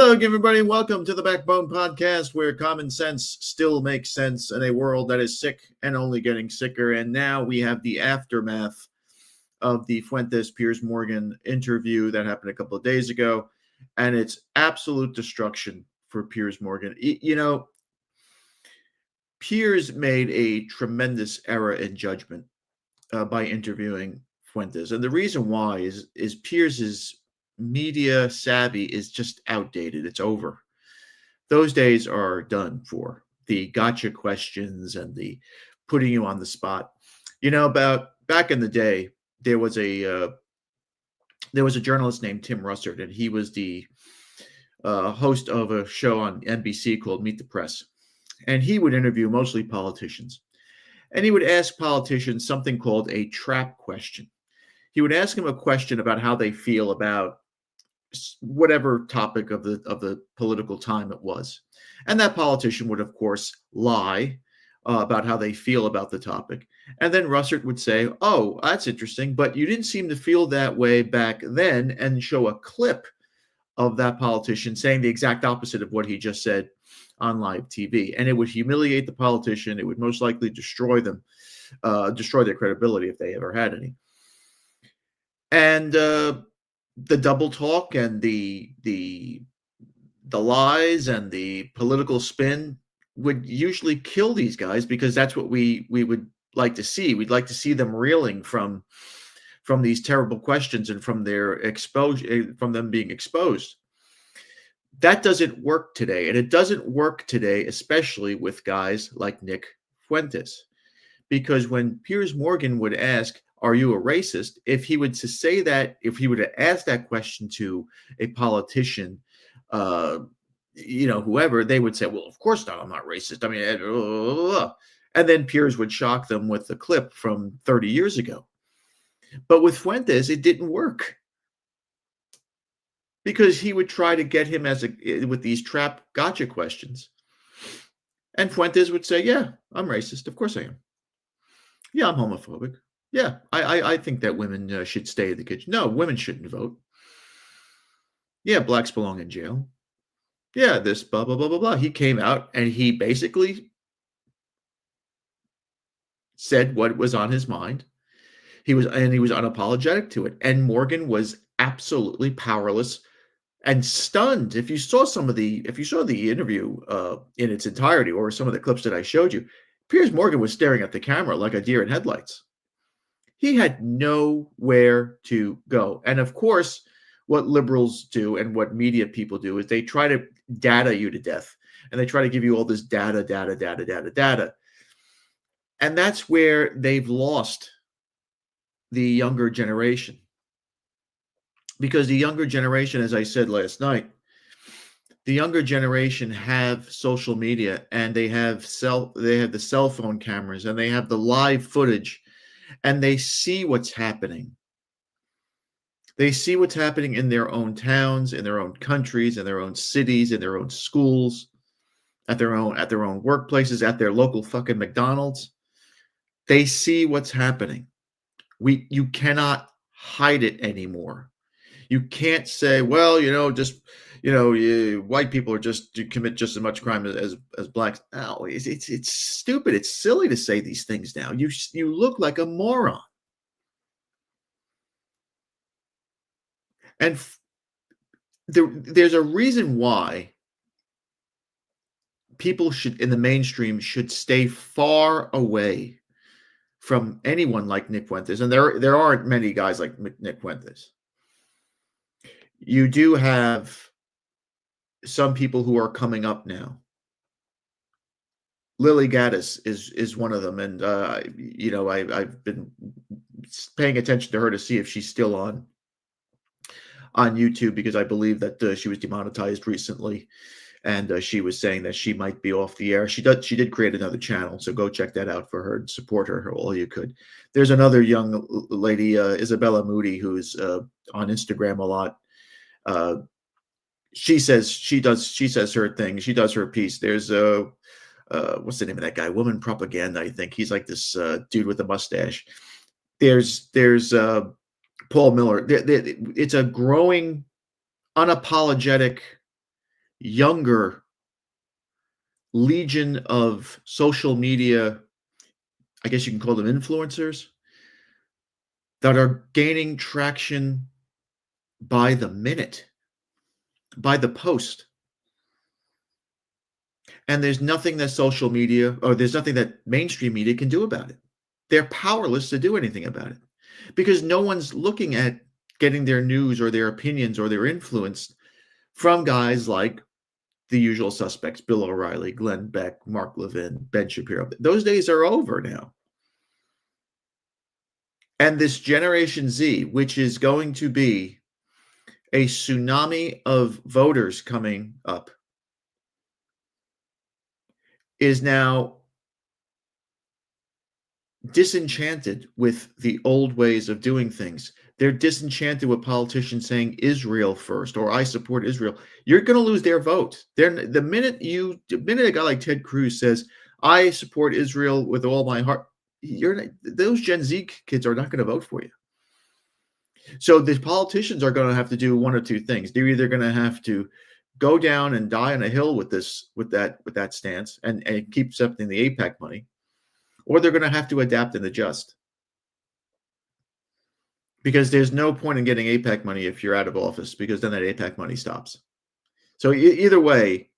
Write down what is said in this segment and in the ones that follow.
Hello, everybody. Welcome to the Backbone Podcast, where common sense still makes sense in a world that is sick and only getting sicker. And now we have the aftermath of the Fuentes Piers Morgan interview that happened a couple of days ago, and it's absolute destruction for Piers Morgan. Piers made a tremendous error in judgment by interviewing Fuentes, and the reason why is Piers's media savvy is just outdated. It's over. Those days are done for the gotcha questions and the putting you on the spot. About back in the day, there was a journalist named Tim Russert, and he was the host of a show on NBC called Meet the Press, and he would interview mostly politicians, and he would ask politicians something called a trap question. He would ask them a question about how they feel about whatever topic of the political time it was, and that politician would, of course, lie about how they feel about the topic, and then Russert would say, "Oh, that's interesting, but you didn't seem to feel that way back then," and show a clip of that politician saying the exact opposite of what he just said on live TV, and it would humiliate the politician. It would most likely destroy them, destroy their credibility if they ever had any. And the double talk and the lies and the political spin would usually kill these guys, because that's what we would like to see. We'd like to see them reeling from these terrible questions and from their exposure, from them being exposed. That doesn't work today, and it doesn't work today, especially with guys like Nick Fuentes, because when Piers Morgan would ask, "Are you a racist?" If he would to say that, if he would have asked that question to a politician, whoever, they would say, "Well, of course not. I'm not racist. I mean," and then Piers would shock them with a clip from 30 years ago. But with Fuentes, it didn't work, because he would try to get him with these trap gotcha questions, and Fuentes would say, "Yeah, I'm racist. Of course I am. Yeah, I'm homophobic. Yeah, I think that women should stay in the kitchen. No, women shouldn't vote. Yeah, blacks belong in jail. Yeah, this blah, blah, blah, blah, blah." He came out and he basically said what was on his mind. He was unapologetic to it. And Morgan was absolutely powerless and stunned. If you saw the interview in its entirety, or some of the clips that I showed you, Piers Morgan was staring at the camera like a deer in headlights. He had nowhere to go. And of course, what liberals do and what media people do is they try to data you to death. And they try to give you all this data. And that's where they've lost the younger generation. Because the younger generation, as I said last night, the younger generation have social media, and they have the cell phone cameras, and they have the live footage, and they see what's happening. They see what's happening in their own towns, in their own countries, in their own cities, in their own schools, at their own workplaces, at their local fucking McDonald's. They see what's happening. You cannot hide it anymore. You can't say, well, white people are just to commit just as much crime as blacks. No, it's stupid. It's silly to say these things now. You look like a moron. And there's a reason why people in the mainstream should stay far away from anyone like Nick Fuentes. And there aren't many guys like Nick Fuentes. You do have some people who are coming up now. Lily Gaddis is one of them, and I've been paying attention to her to see if she's still on YouTube, because I believe that she was demonetized recently, and she was saying that she might be off the air. She did create another channel, so go check that out for her and support her all you could. There's another young lady, Isabella Moody, who's on Instagram a lot. She says her thing. She does her piece. There's what's the name of that guy? Woman Propaganda, I think. He's like this dude with a mustache. There's Paul Miller. It's a growing, unapologetic younger legion of social media, I guess you can call them influencers, that are gaining traction by the minute, by the post. And there's nothing that social media or there's nothing that mainstream media can do about it. They're powerless to do anything about it because no one's looking at getting their news or their opinions or their influence from guys like the usual suspects, Bill O'Reilly, Glenn Beck, Mark Levin, Ben Shapiro. Those days are over now. And this Generation Z, which is going to be a tsunami of voters coming up, is now disenchanted with the old ways of doing things. They're disenchanted with politicians saying Israel first or I support Israel. You're going to lose their vote. The minute a guy like Ted Cruz says I support Israel with all my heart, those Gen Z kids are not going to vote for you. So the politicians are going to have to do one or two things. They're either going to have to go down and die on a hill with that stance and keep accepting the AIPAC money, or they're going to have to adapt and adjust. Because there's no point in getting AIPAC money if you're out of office, because then that AIPAC money stops. So either way,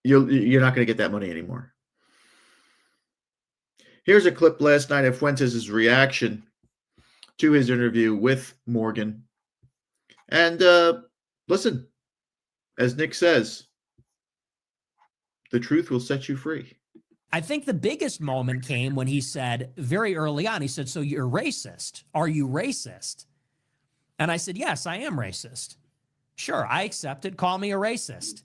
you're not going to get that money anymore. Here's a clip last night of Fuentes' reaction to his interview with Morgan. And listen, as Nick says, the truth will set you free. I think the biggest moment came when he said very early on, he said, so you're racist. Are you racist? And I said, yes, I am racist. Sure, I accept it. Call me a racist.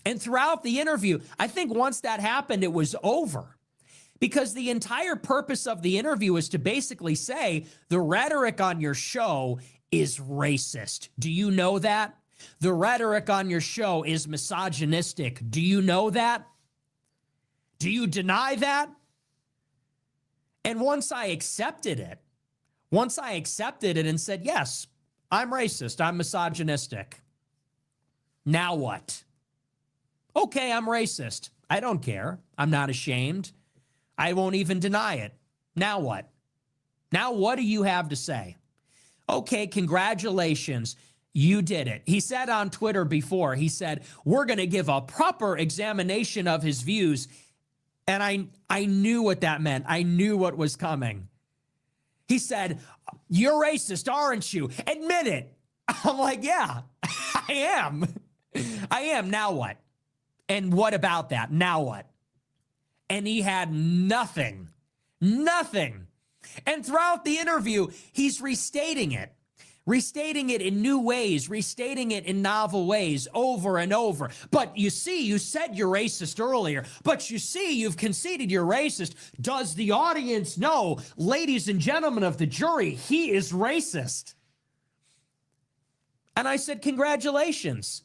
And throughout the interview, I think once that happened, it was over. Because the entire purpose of the interview is to basically say the rhetoric on your show is racist. Do you know that? The rhetoric on your show is misogynistic. Do you know that? Do you deny that? And once I accepted it and said, yes, I'm racist, I'm misogynistic. Now what? Okay, I'm racist. I don't care. I'm not ashamed. I won't even deny it. Now what? Now what do you have to say? Okay, congratulations. You did it. He said on Twitter before, he said, we're going to give a proper examination of his views. And I knew what that meant. I knew what was coming. He said, you're racist, aren't you? Admit it. I'm like, yeah, I am. I am. Now what? And what about that? Now what? And he had nothing. And throughout the interview, he's restating it in new ways, restating it in novel ways over and over. But you see, you said you're racist earlier, but you see, you've conceded you're racist. Does the audience know, ladies and gentlemen of the jury, he is racist? And I said, congratulations.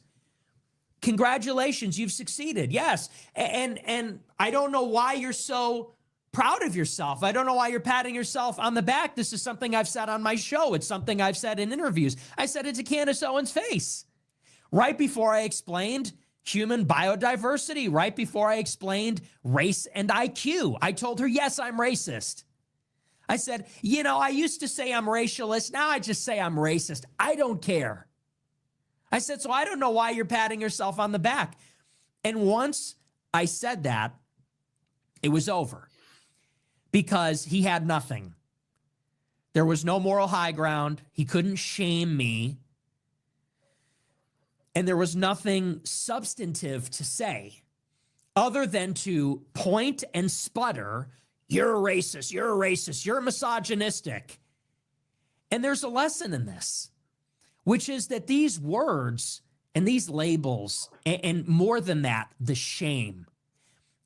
Congratulations, you've succeeded. Yes. And I don't know why you're so proud of yourself. I don't know why you're patting yourself on the back. This is something I've said on my show. It's something I've said in interviews. I said it to Candace Owens' face right before I explained human biodiversity, right before I explained race and IQ. I told her, yes, I'm racist. I said, I used to say I'm racialist. Now I just say I'm racist. I don't care. I said, so I don't know why you're patting yourself on the back. And once I said that, it was over because he had nothing. There was no moral high ground. He couldn't shame me. And there was nothing substantive to say other than to point and sputter, you're a racist, you're misogynistic. And there's a lesson in this, which is that these words and these labels, and more than that, the shame,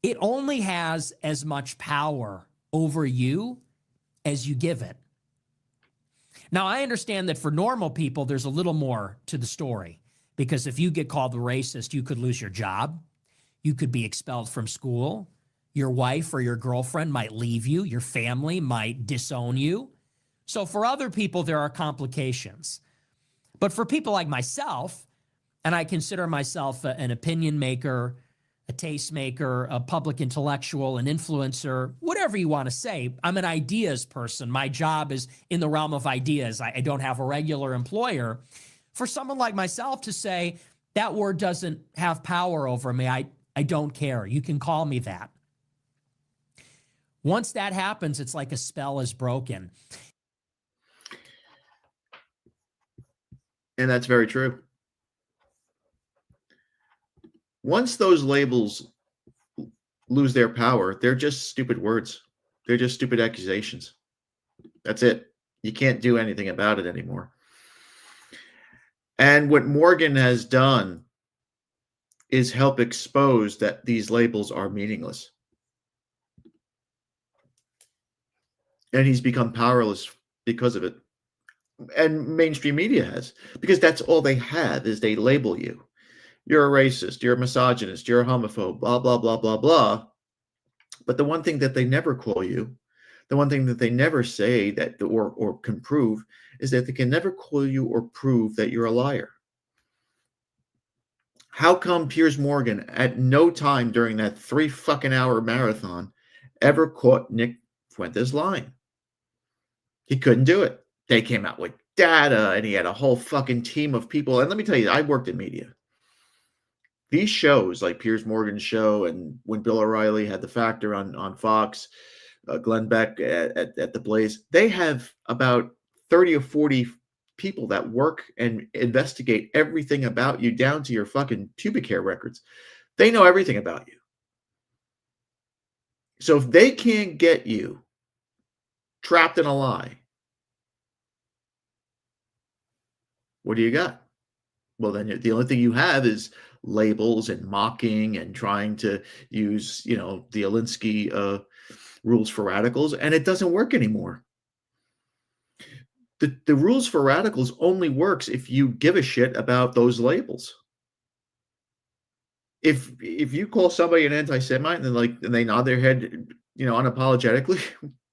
it only has as much power over you as you give it. Now, I understand that for normal people, there's a little more to the story, because if you get called a racist, you could lose your job. You could be expelled from school. Your wife or your girlfriend might leave you. Your family might disown you. So for other people, there are complications. But for people like myself, and I consider myself an opinion maker, a tastemaker, a public intellectual, an influencer, whatever you want to say. I'm an ideas person. My job is in the realm of ideas. I don't have a regular employer. For someone like myself to say that word doesn't have power over me, I don't care. You can call me that. Once that happens, it's like a spell is broken. And that's very true. Once those labels lose their power, they're just stupid words. They're just stupid accusations. That's it. You can't do anything about it anymore. And what Morgan has done is help expose that these labels are meaningless. And he's become powerless because of it. And mainstream media has, because that's all they have is they label you. You're a racist, you're a misogynist, you're a homophobe, blah, blah, blah, blah, blah. But the one thing that they never call you, the one thing that they never say that or can prove is that they can never call you or prove that you're a liar. How come Piers Morgan at no time during that 3 fucking hour marathon ever caught Nick Fuentes lying? He couldn't do it. They came out with data and he had a whole fucking team of people. And let me tell you, I worked in media. These shows like Piers Morgan's show and when Bill O'Reilly had the Factor on Fox, Glenn Beck at the Blaze, they have about 30 or 40 people that work and investigate everything about you down to your fucking pubic hair records. They know everything about you. So if they can't get you trapped in a lie, what do you got? Well, then the only thing you have is labels and mocking and trying to use, the Alinsky rules for radicals, and it doesn't work anymore. The rules for radicals only works if you give a shit about those labels. If you call somebody an anti-Semite and they nod their head, unapologetically,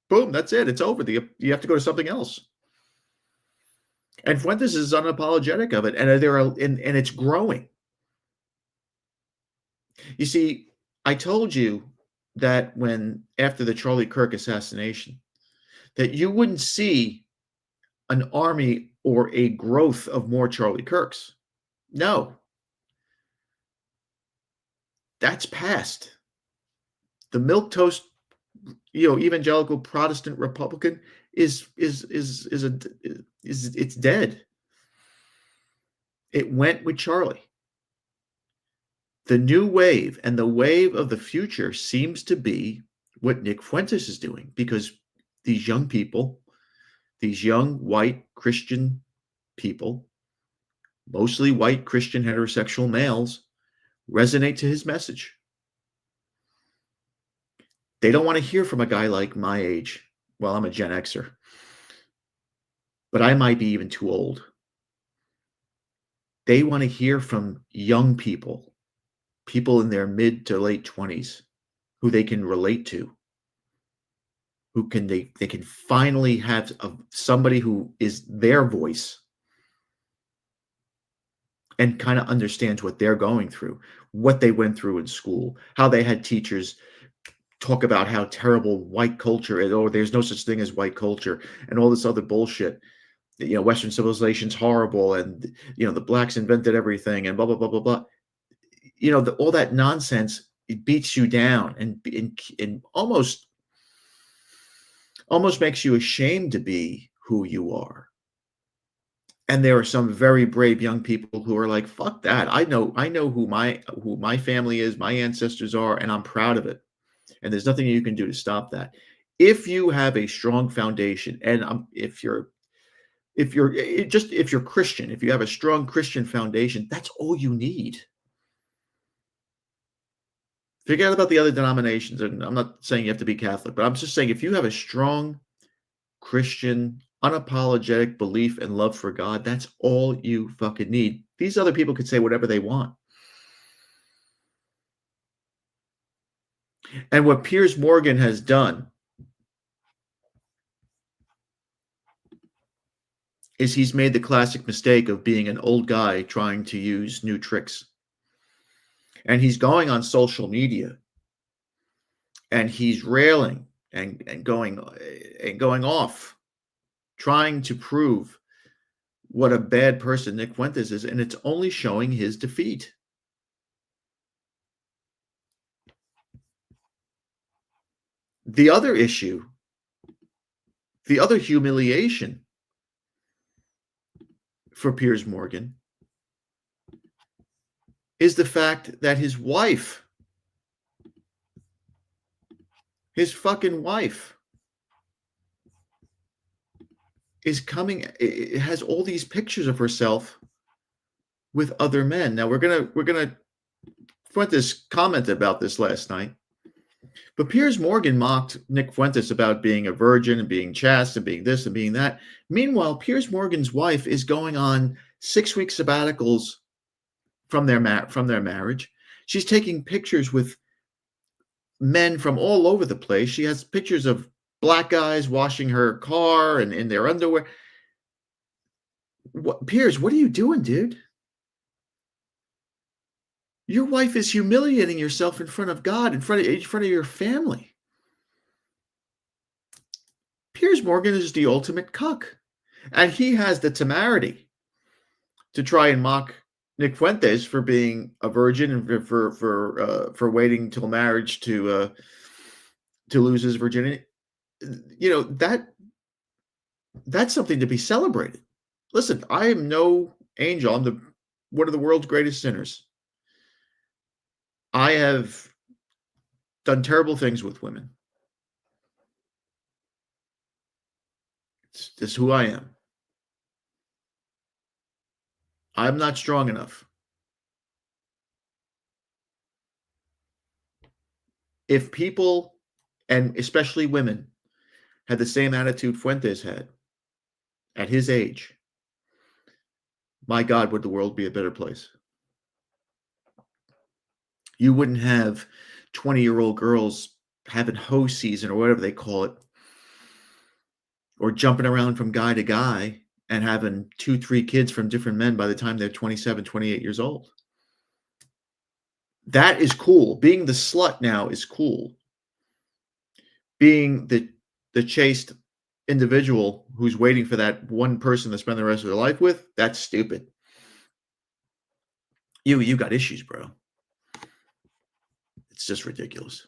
boom, that's it. It's over. You have to go to something else. And Fuentes is unapologetic of it, and and it's growing. You see, I told you that after the Charlie Kirk assassination, that you wouldn't see an army or a growth of more Charlie Kirks. No, that's past. The milquetoast, evangelical Protestant Republican it's dead. It went with Charlie. The new wave and the wave of the future seems to be what Nick Fuentes is doing, because these young people, these young white Christian people, mostly white Christian heterosexual males, resonate to his message. They don't want to hear from a guy like my age. Well, I'm a Gen Xer, but I might be even too old. They want to hear from young people in their mid to late 20s who they can relate to, they can finally have somebody who is their voice and kind of understands what they're going through, what they went through in school, how they had teachers talk about how terrible white culture is, or there's no such thing as white culture, and all this other bullshit. Western civilization's horrible, and the blacks invented everything, and blah blah blah blah blah. All that nonsense, it beats you down and almost makes you ashamed to be who you are. And there are some very brave young people who are like, fuck that. I know who my family is, my ancestors are, and I'm proud of it. And there's nothing you can do to stop that. If you have a strong foundation, and if you're Christian, if you have a strong Christian foundation, that's all you need. Forget about the other denominations. And I'm not saying you have to be Catholic, but I'm just saying if you have a strong Christian, unapologetic belief and love for God, that's all you fucking need. These other people could say whatever they want. And what Piers Morgan has done is he's made the classic mistake of being an old guy trying to use new tricks. And he's going on social media and he's railing and going off, trying to prove what a bad person Nick Fuentes is, and it's only showing his defeat. The other issue, the other humiliation for Piers Morgan is the fact that his wife, his fucking wife, is coming, has all these pictures of herself with other men. Now we're gonna Fuentes commented about this last night, but Piers Morgan mocked Nick Fuentes about being a virgin and being chaste and being this and being that. Meanwhile, Piers Morgan's wife is going on 6-week sabbaticals from their marriage. She's taking pictures with men from all over the place. She has pictures of black guys washing her car and in their underwear. Piers, what are you doing, dude? Your wife is humiliating yourself in front of God, in front of your family. Piers Morgan is the ultimate cuck, and he has the temerity to try and mock Nick Fuentes for being a virgin and for waiting till marriage to lose his virginity. You know, that's something to be celebrated. Listen, I am no angel. I'm one of the world's greatest sinners. I have done terrible things with women. It's just who I am. I'm not strong enough. If people, and especially women, had the same attitude Fuentes had at his age, my God, would the world be a better place? You wouldn't have 20-year-old girls having hoe season or whatever they call it, or jumping around from guy to guy and having 2-3 kids from different men by the time they're 27, 28 years old. That is cool. Being the slut now is cool. Being the chaste individual who's waiting for that one person to spend the rest of their life with, that's stupid. You got issues, bro. It's just ridiculous.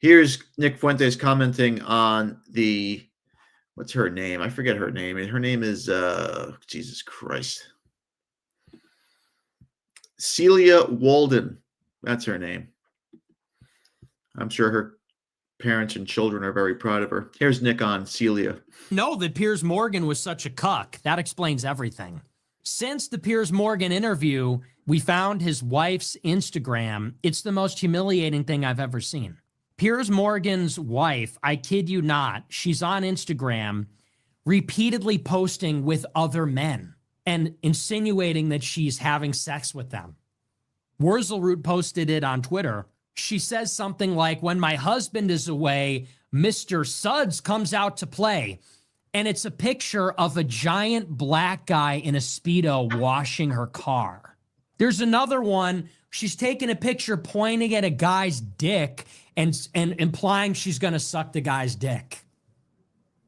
Here's Nick Fuentes commenting on the, what's her name? I forget her name. Her name is, Jesus Christ. Celia Walden. That's her name. I'm sure her parents and children are very proud of her. Here's Nick on Celia. Know that Piers Morgan was such a cuck. That explains everything. Since the Piers Morgan interview, we found his wife's Instagram. It's the most humiliating thing I've ever seen. Piers Morgan's wife, I kid you not, she's on Instagram repeatedly posting with other men and insinuating that she's having sex with them. Wurzelroot posted it on Twitter. She says something like, when my husband is away, Mr. Suds comes out to play. And it's a picture of a giant black guy in a Speedo washing her car. There's another one. She's taking a picture pointing at a guy's dick and implying she's going to suck the guy's dick.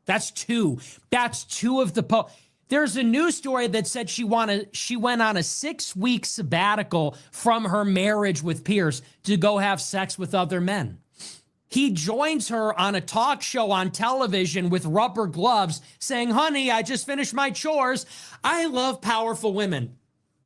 That's two. That's two of the There's a news story that said she went on a 6-week sabbatical from her marriage with Piers to go have sex with other men. He joins her on a talk show on television with rubber gloves saying, honey, I just finished my chores. I love powerful women.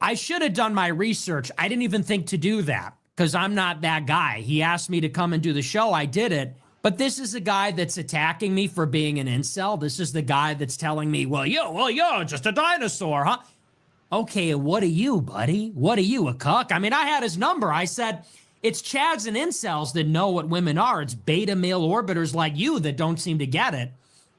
I should have done my research. I didn't even think to do that because I'm not that guy. He asked me to come and do the show. I did it. But this is a guy that's attacking me for being an incel. This is the guy that's telling me, well, you're just a dinosaur, huh? Okay, what are you, buddy? What are you, a cuck? I mean, I had his number. I said, it's chads and incels that know what women are. It's beta male orbiters like you that don't seem to get it.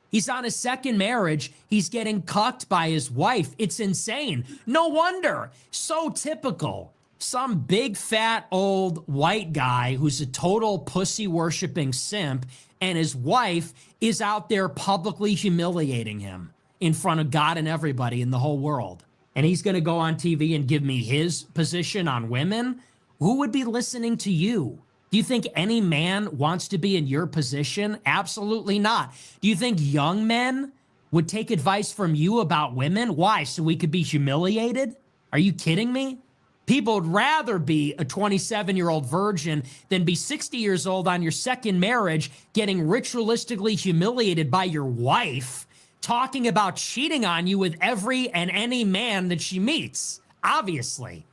He's on his second marriage. He's getting cucked by his wife. It's insane. No wonder. So typical. Some big, fat, old white guy who's a total pussy-worshipping simp, and his wife is out there publicly humiliating him. in front of God and everybody in the whole world. And he's going to go on TV and give me his position on women. Who would be listening to you? Do you think any man wants to be in your position? Absolutely not. Do you think young men would take advice from you about women? Why? So we could be humiliated? Are you kidding me? People would rather be a 27-year-old virgin than be 60 years old on your second marriage, getting ritualistically humiliated by your wife, talking about cheating on you with every and any man that she meets. Obviously.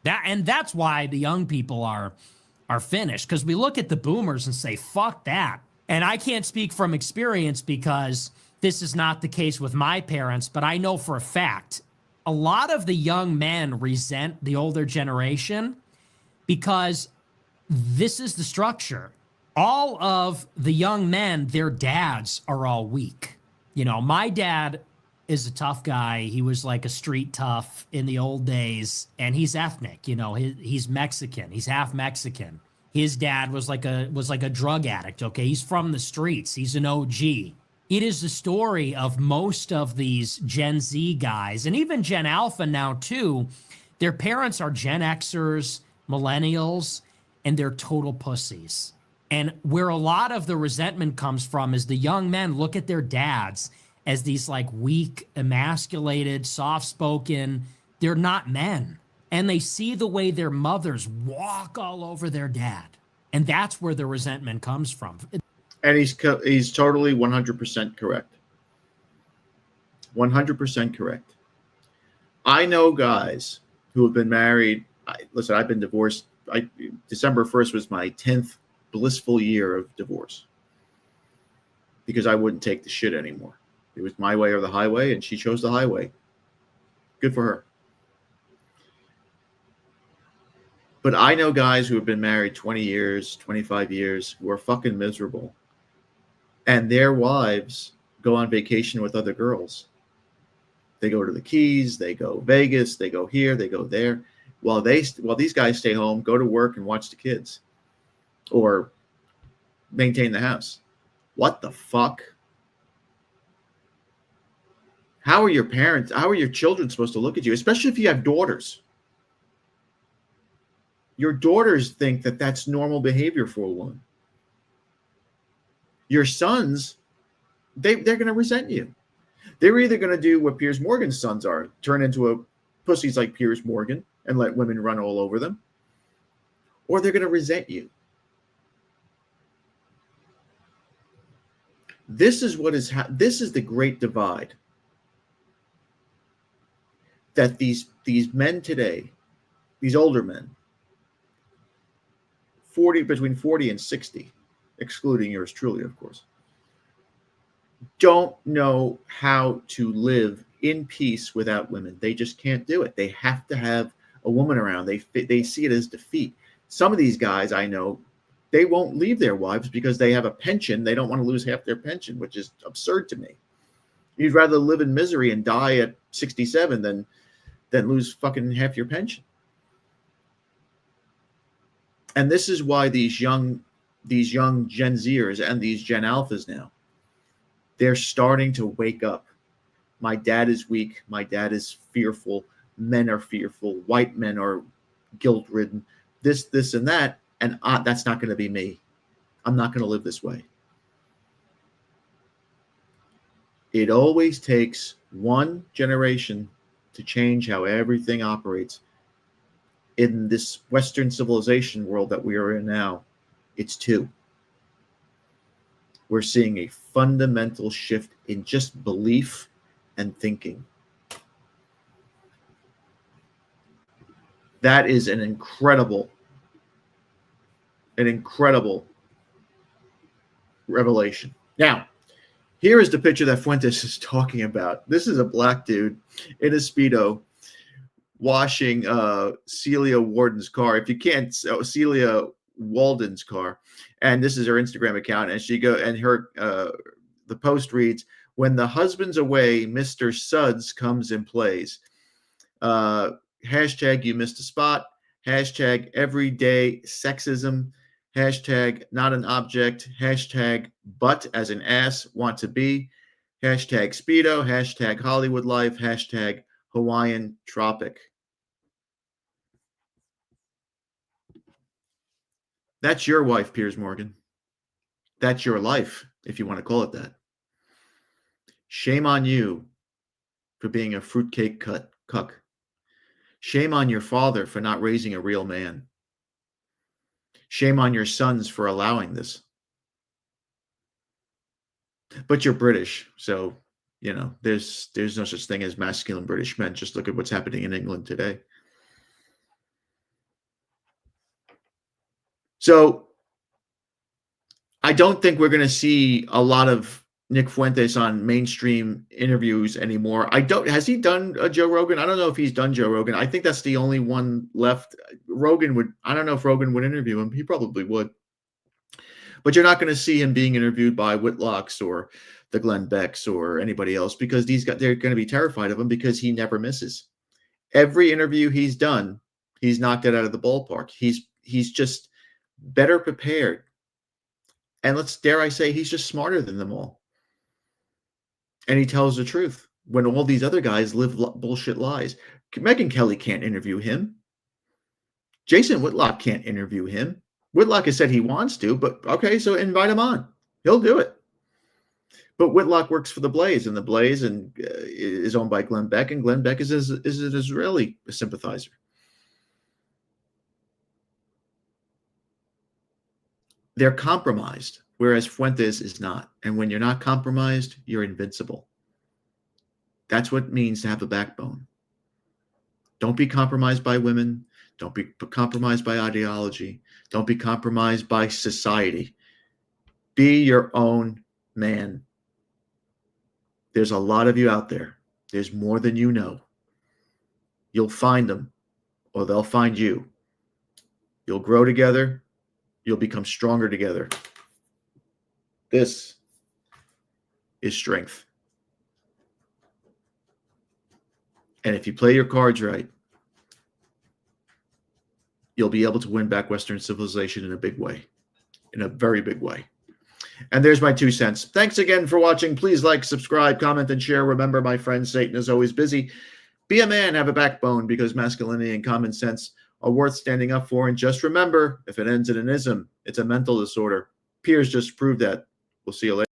That's why the young people are finished, because we look at the boomers and say, fuck that. And I can't speak from experience because this is not the case with my parents, but I know for a fact a lot of the young men resent the older generation because this is the structure. All of the young men, their dads are all weak. You know, my dad is a tough guy. He was like a street tough in the old days, and he's ethnic. You know, he's Mexican. He's half Mexican. His dad was like a drug addict. Okay, he's from the streets. He's an OG. It is the story of most of these Gen Z guys, and even Gen Alpha now too. Their parents are Gen Xers, millennials, and they're total pussies. And where a lot of the resentment comes from is the young men look at their dads as these like weak, emasculated, soft-spoken. They're not men. And they see the way their mothers walk all over their dad. And that's where the resentment comes from. And he's totally 100% correct. 100% correct. I know guys who have been married. Listen, I've been divorced. December 1st was my 10th blissful year of divorce because I wouldn't take the shit anymore. It was my way or the highway, and she chose the highway. Good for her. But I know guys who have been married 20 years, 25 years, who are fucking miserable. And their wives go on vacation with other girls. They go to the Keys, they go Vegas, they go here, they go there. While these guys stay home, go to work and watch the kids or maintain the house. What the fuck? How are your children supposed to look at you, especially if you have daughters? Your daughters think that that's normal behavior for a woman. Your sons, they're going to resent you. They're either going to do what Piers Morgan's sons are, turn into pussies like Piers Morgan and let women run all over them, or they're going to resent you. This is this is the great divide that these men today, these older men, between 40 and 60, excluding yours truly, of course, don't know how to live in peace without women. They just can't do it. They have to have a woman around. They see it as defeat. Some of these guys I know, they won't leave their wives because they have a pension. They don't want to lose half their pension, which is absurd to me. You'd rather live in misery and die at 67 than lose fucking half your pension. And this is why these young Gen Zers and these Gen Alphas now, they're starting to wake up. My dad is weak. My dad is fearful. Men are fearful. White men are guilt-ridden. This, and that. And that's not going to be me. I'm not going to live this way. It always takes one generation to change how everything operates. In this Western civilization world that we are in now, it's two. We're seeing a fundamental shift in just belief and thinking. That is an incredible revelation. Now, here is the picture that Fuentes is talking about. This is a black dude in a Speedo washing Celia Warden's car. If you can't, Celia Walden's car. And this is her Instagram account. And the post reads, "When the husband's away, Mr. Suds comes and plays. Hashtag you missed a spot. Hashtag everyday sexism. Hashtag not an object. Hashtag butt as an ass want to be. Hashtag Speedo, hashtag Hollywood life, hashtag Hawaiian tropic. That's your wife, Piers Morgan. That's your life, if you want to call it that. Shame on you for being a fruitcake cuck. Shame on your father for not raising a real man. Shame on your sons for allowing this. But you're British, so there's no such thing as masculine British men. Just look at what's happening in England today. So I don't think we're going to see a lot of Nick Fuentes on mainstream interviews anymore. Has he done a Joe Rogan? I don't know if he's done Joe Rogan. I think that's the only one left. I don't know if Rogan would interview him. He probably would. But you're not going to see him being interviewed by Whitlocks or the Glenn Becks or anybody else, because they're going to be terrified of him because he never misses. Every interview he's done, he's knocked it out of the ballpark. He's just better prepared. And dare I say, he's just smarter than them all. And he tells the truth when all these other guys live bullshit lies. Megyn Kelly can't interview him. Jason Whitlock can't interview him. Whitlock has said he wants to, but okay, so invite him on. He'll do it. But Whitlock works for the Blaze, and the Blaze is owned by Glenn Beck, and Glenn Beck is an Israeli sympathizer. They're compromised, whereas Fuentes is not. And when you're not compromised, you're invincible. That's what it means to have a backbone. Don't be compromised by women. Don't be compromised by ideology. Don't be compromised by society. Be your own man. There's a lot of you out there. There's more than you know. You'll find them, or they'll find you. You'll grow together. You'll become stronger together. This is strength. And if you play your cards right, you'll be able to win back Western civilization in a big way, in a very big way. And there's my 2 cents. Thanks again for watching. Please like, subscribe, comment, and share. Remember, my friend, Satan is always busy. Be a man, have a backbone, because masculinity and common sense are worth standing up for. And just remember, if it ends in an ism, it's a mental disorder. Piers just proved that. We'll see you later.